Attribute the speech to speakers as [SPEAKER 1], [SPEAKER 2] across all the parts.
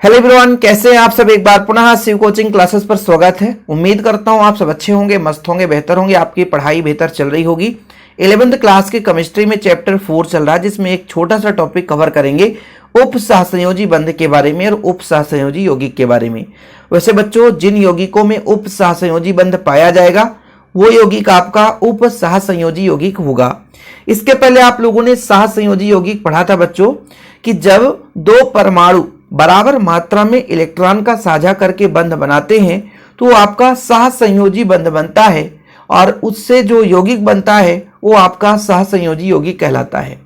[SPEAKER 1] Hello everyone, कैसे हैं आप सब। एक बार पुनः शिव कोचिंग क्लासेस पर स्वागत है। उम्मीद करता हूं आप सब अच्छे होंगे, मस्त होंगे, बेहतर होंगे, आपकी पढ़ाई बेहतर चल रही होगी। 11th क्लास के केमिस्ट्री में चैप्टर 4 चल रहा है, जिसमें एक छोटा सा टॉपिक कवर करेंगे उप सहसंयोजी बंध के बारे में और उप सहसंयोजी यौगिक के बारे में। वैसे बच्चों, जिन यौगिकों में उप सहसंयोजी बंध पाया जाएगा वो यौगिक आपका उप सहसंयोजी यौगिक होगा। इसके पहले आप लोगों ने सहसंयोजी यौगिक पढ़ा था बच्चों कि जब दो परमाणु बराबर मात्रा में इलेक्ट्रॉन का साझा करके बंध बनाते हैं तो आपका सहसंयोजी बंध बनता है और उससे जो यौगिक बनता है वो आपका सहसंयोजी यौगिक कहलाता है।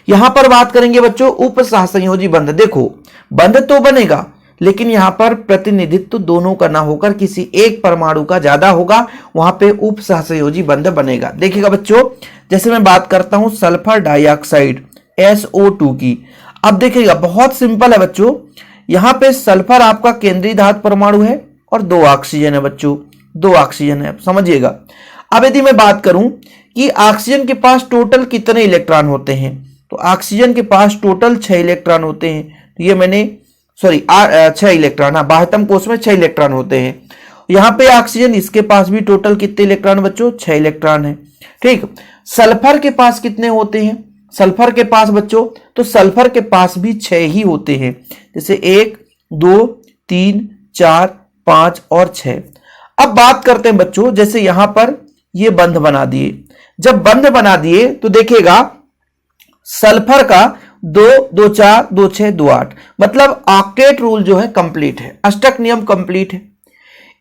[SPEAKER 1] यहां पर बात करेंगे बच्चों उप सहसंयोजी बंध। देखो, बंध तो बनेगा लेकिन यहां पर प्रतिनिधित्व दोनों का ना होकर किसी एक परमाणु का ज्यादा होगा, वहां पे उप सहसंयोजी बंध बनेगा। देखिएगा बच्चों, जैसे मैं बात करता हूं सल्फर डाइऑक्साइड SO2 की। अब देखिएगा, बहुत सिंपल है बच्चों। यहां पे सल्फर आपका केंद्रीय धातु परमाणु है और 2 ऑक्सीजन है बच्चों, 2 ऑक्सीजन है, समझिएगा। अब यदि मैं बात करूं कि ऑक्सीजन के पास टोटल कितने इलेक्ट्रॉन होते हैं, तो ऑक्सीजन के पास टोटल 6 इलेक्ट्रॉन होते हैं। तो ये मैंने 6 इलेक्ट्रॉन, हाँ, बाह्यतम कोश में 6 इलेक्ट्रॉन होते हैं। यहां पे ऑक्सीजन, इसके पास भी टोटल कितने इलेक्ट्रॉन बच्चों, 6 इलेक्ट्रॉन है। ठीक, सल्फर के पास कितने होते हैं, सल्फर के पास बच्चों, तो सल्फर के पास भी 6 ही होते हैं। जैसे 1 2 3 4 5 और 6। अब बात करते हैं बच्चों, जैसे यहां पर ये बंध बना दिए। जब बंध बना दिए तो देखिएगा सल्फर का 2 2 4 2 6 2 8, मतलब ऑक्टेट रूल जो है कंप्लीट है, अष्टक नियम कंप्लीट है।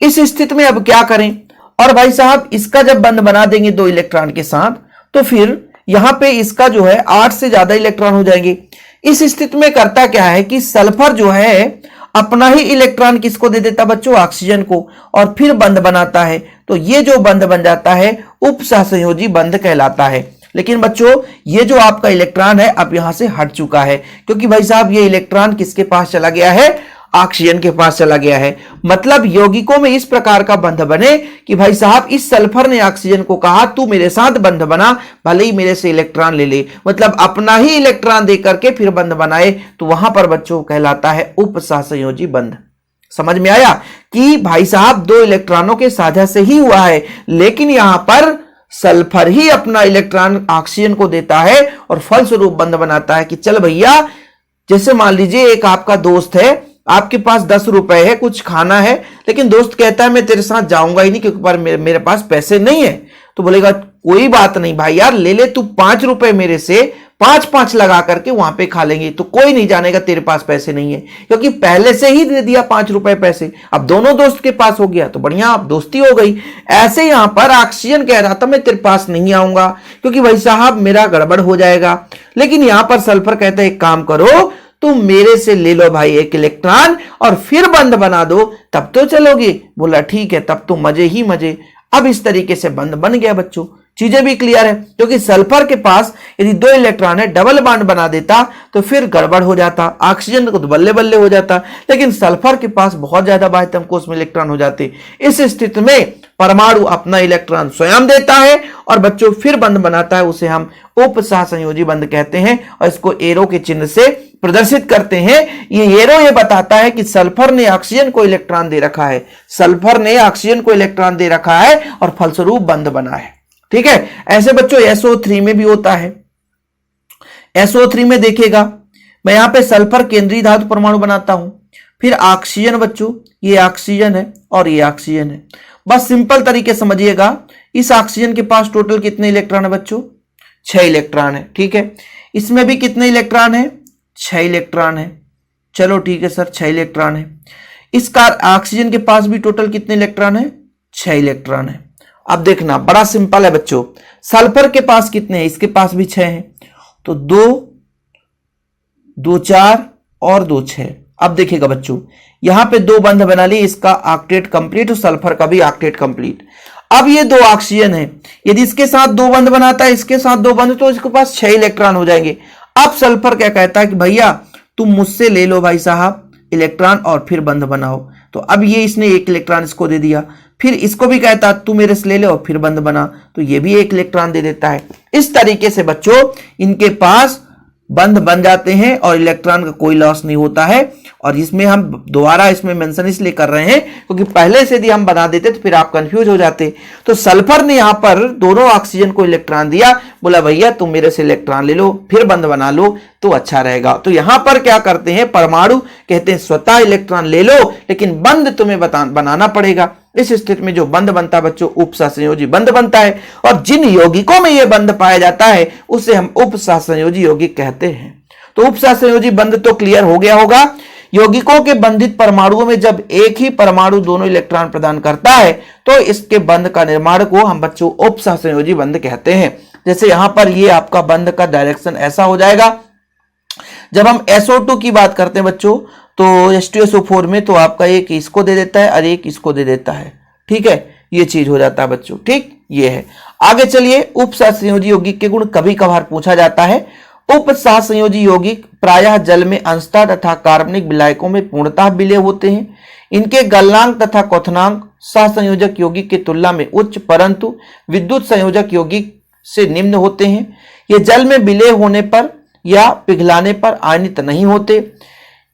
[SPEAKER 1] इस स्थिति में अब क्या करें, और भाई साहब इसका जब बंध बना देंगे 2 इलेक्ट्रॉन के साथ तो फिर यहां पे इसका जो है 8 से ज्यादा इलेक्ट्रॉन हो जाएंगे। इस स्थिति में करता क्या है कि सल्फर जो है अपना ही इलेक्ट्रॉन किसको दे देता बच्चों, ऑक्सीजन को, और फिर बंध बनाता है। तो ये जो बंध बन जाता है उप सहसंयोजी बंध कहलाता है। लेकिन बच्चों ये जो आपका इलेक्ट्रॉन है अब यहां से हट चुका है, क्योंकि भाई साहब ये इलेक्ट्रॉन किसके पास चला गया है, ऑक्सीजन के पास चला गया है। मतलब यौगिकों में इस प्रकार का बंध बने कि भाई साहब इस सल्फर ने ऑक्सीजन को कहा तू मेरे साथ बंध बना, भले ही मेरे से इलेक्ट्रॉन ले ले, मतलब अपना ही इलेक्ट्रॉन दे करके फिर बंध बनाए, तो वहां पर बच्चों कहलाता है उप सहसंयोजी बंध। समझ में आया कि भाई साहब 2 इलेक्ट्रॉनों के साझा से ही हुआ है, लेकिन यहां पर सल्फर ही अपना इलेक्ट्रॉन ऑक्सीजन को देता है और फलस्वरूप बंध बनाता है कि चल भैया, जैसे मान लीजिए एक आपका दोस्त है, आपके पास 10 रुपए है, कुछ खाना है, लेकिन दोस्त कहता है मैं तेरे साथ जाऊंगा ही नहीं क्योंकि मेरे पास पैसे नहीं है। तो बोलेगा कोई बात नहीं भाई यार, ले ले तू 5 रुपए मेरे से, 5-5 लगा करके वहां पे खा लेंगे, तो कोई नहीं जानेगा तेरे पास पैसे नहीं है, क्योंकि पहले से ही दे दिया 5 रुपए पैसे। अब दोनों दोस्त के पास हो गया तो बढ़िया, अब दोस्ती हो गई। ऐसे यहां पर ऑक्सीजन कह रहा था मैं तेरे पास नहीं आऊंगा क्योंकि भाई साहब मेरा गड़बड़ हो जाएगा, लेकिन यहां पर सल्फर कहता है एक काम करो, तुम मेरे से ले लो भाई 1 इलेक्ट्रॉन और फिर बंध बना दो, तब तो चलोगे। बोला ठीक है, तब तो मजे ही मजे। अब इस तरीके से बंध बन गया बच्चों, चीजें भी क्लियर है। क्योंकि सल्फर के पास यदि 2 इलेक्ट्रॉन है, डबल बॉन्ड बना देता तो फिर गड़बड़ हो जाता, ऑक्सीजन को तो बल्ले बल्ले हो जाता, लेकिन सल्फर के पास बहुत ज्यादा बाह्यतम कोश में इलेक्ट्रॉन हो जाते। इस स्थिति में परमाणु अपना इलेक्ट्रॉन स्वयं देता है और बच्चों फिर बंध बनाता है, उसे हम उप सहसंयोजी बंध कहते हैं और इसको एरो के चिन्ह से प्रदर्शित करते हैं। ये एरो ये बताता है कि सल्फर ने ऑक्सीजन को इलेक्ट्रॉन दे रखा है, सल्फर ने ऑक्सीजन को इलेक्ट्रॉन दे रखा है और फलस्वरूप बंध बना है। ठीक है, ऐसे बच्चों SO3 में भी होता है। SO3 में देखिएगा, मैं यहां पे सल्फर केंद्रीय धातु परमाणु बनाता हूं, फिर ऑक्सीजन बच्चों, ये ऑक्सीजन है और ये ऑक्सीजन है। बस सिंपल तरीके समझिएगा, इस ऑक्सीजन के पास टोटल कितने इलेक्ट्रॉन है बच्चों, 6 इलेक्ट्रॉन है। ठीक है, इसमें भी कितने इलेक्ट्रॉन है, 6 इलेक्ट्रॉन है। चलो ठीक है सर, 6 इलेक्ट्रॉन है। इसका ऑक्सीजन के पास भी टोटल कितने इलेक्ट्रॉन है, 6 इलेक्ट्रॉन है। अब देखना बड़ा सिंपल है बच्चों, सल्फर के पास कितने हैं, इसके पास भी 6 हैं, तो 2 2 4 और 2 6। अब देखिएगा बच्चों, यहां पे 2 बंध बना लिए, इसका ऑक्टेट कंप्लीट और सल्फर का भी ऑक्टेट कंप्लीट। अब ये 2 ऑक्सीजन है, यदि इसके साथ 2 बंध बनाता है, इसके साथ 2 बंध, तो इसके पास 6 इलेक्ट्रॉन हो जाएंगे। अब सल्फर क्या कहता है कि भैया तुम मुझसे ले लो भाई साहब इलेक्ट्रॉन और फिर बंध बनाओ। तो अब ये इसने 1 इलेक्ट्रॉन इसको दे दिया, फिर इसको भी कहता तू मेरे से ले ले और फिर बंध बना, तो ये भी 1 इलेक्ट्रॉन दे देता है। इस तरीके से बच्चों इनके पास बंध बन जाते हैं और इलेक्ट्रॉन का कोई लॉस नहीं होता है और इसमें हम दोबारा इसमें मेंशन इसलिए कर रहे हैं क्योंकि पहले से यदि हम बना देते तो फिर आप कंफ्यूज हो जाते। तो सल्फर ने यहां पर दोनों ऑक्सीजन को इलेक्ट्रॉन दिया, बोला भैया तुम मेरे से इलेक्ट्रॉन ले लो फिर बंध बना लो तो अच्छा रहेगा। तो यहां पर क्या करते हैं, परमाणु कहते हैं स्वतः इलेक्ट्रॉन ले लो लेकिन बंध तुम्हें बनाना पड़ेगा। इस स्थिति में जो बंध बनता है बच्चों उपसहसंयोजी बंध बनता है, और जिन यौगिकों में यह बंध पाया जाता है उसे हम उपसहसंयोजी यौगिक कहते हैं। तो उपसहसंयोजी बंध तो क्लियर हो गया होगा। यौगिकों के बंधित परमाणुओं में जब एक ही परमाणु दोनों इलेक्ट्रॉन प्रदान करता है तो इसके बंध का निर्माण को हम बच्चों उपसहसंयोजी बंध कहते हैं। जैसे यहां पर ये आपका बंध का डायरेक्शन ऐसा हो जाएगा। जब हम SO2 की बात करते हैं बच्चों तो H2SO4 में तो आपका एक इसको दे देता है और एक इसको दे देता है, ठीक है, ये चीज हो जाता है बच्चों, ठीक, ये है। आगे चलिए, उपसहसंयोजी यौगिक के गुण कभी कभार पूछा जाता है। उपसहसंयोजी यौगिक प्रायः जल में अंशतः तथा कार्बनिक विलायकों में पूर्णतः विलय होते हैं। इनके गलनांक तथा क्वथनांक सहसंयोजक यौगिक की तुलना में उच्च परंतु विद्युत संयोजक यौगिक से निम्न होते हैं। ये जल में विलय होने पर या पिघलाने पर आयनित नहीं होते।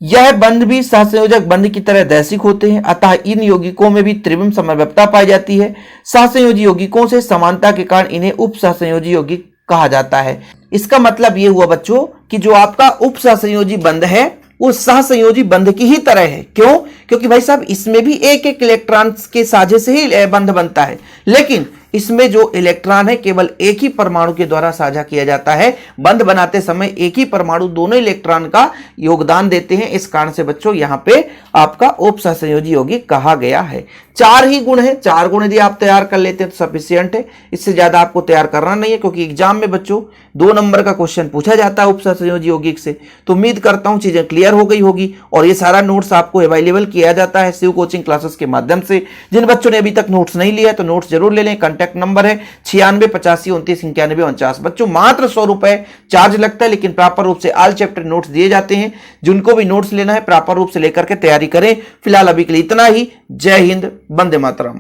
[SPEAKER 1] यह बंध भी सहसंयोजक बंध की तरह दैशिक होते हैं, अतः इन यौगिकों में भी त्रिविम समव्यपता पाई जाती है। सहसंयोजी यौगिकों से समानता के कारण इन्हें उपसहसंयोजी यौगिक कहा जाता है। इसका मतलब यह हुआ बच्चों कि जो आपका उपसहसंयोजी बंध है वो सहसंयोजी बंध की ही तरह है। क्यों? क्योंकि भाई साहब इसमें भी एक एक इलेक्ट्रॉन के साझे से ही बंध बनता है, लेकिन इसमें जो इलेक्ट्रॉन है केवल एक ही परमाणु के द्वारा साझा किया जाता है। बंध बनाते समय एक ही परमाणु दोनों इलेक्ट्रॉन का योगदान देते हैं। इस कारण से बच्चों यहां पे आपका उपसहसंयोजी यौगिक कहा गया है। 4 ही गुण है, 4 गुण यदि आप तैयार कर लेते हैं तो सफिशिएंट है, इससे ज्यादा आपको तैयार करना नहीं है क्योंकि एग्जाम में बच्चों 2 नंबर का क्वेश्चन पूछा जाता है उपसहसंयोजी यौगिक से। तो उम्मीद करता हूं चीजें क्लियर हो गई होगी और ये सारा नोट्स आपको अवेलेबल किया जाता है शिव कोचिंग क्लासेस के माध्यम से। जिन बच्चों ने अभी तक नोट्स नहीं लिया तो नोट्स जरूर ले लें। कॉन्टैक्ट नंबर है 9685299149। बच्चों मात्र 100 रुपए चार्ज लगता है, लेकिन प्रॉपर रूप से ऑल चैप्टर नोट्स दिए जाते हैं। जिनको भी नोट्स लेना है प्रॉपर रूप से लेकर के तैयारी करें। फिलहाल अभी के लिए इतना ही। जय हिंद, वंदे मातरम।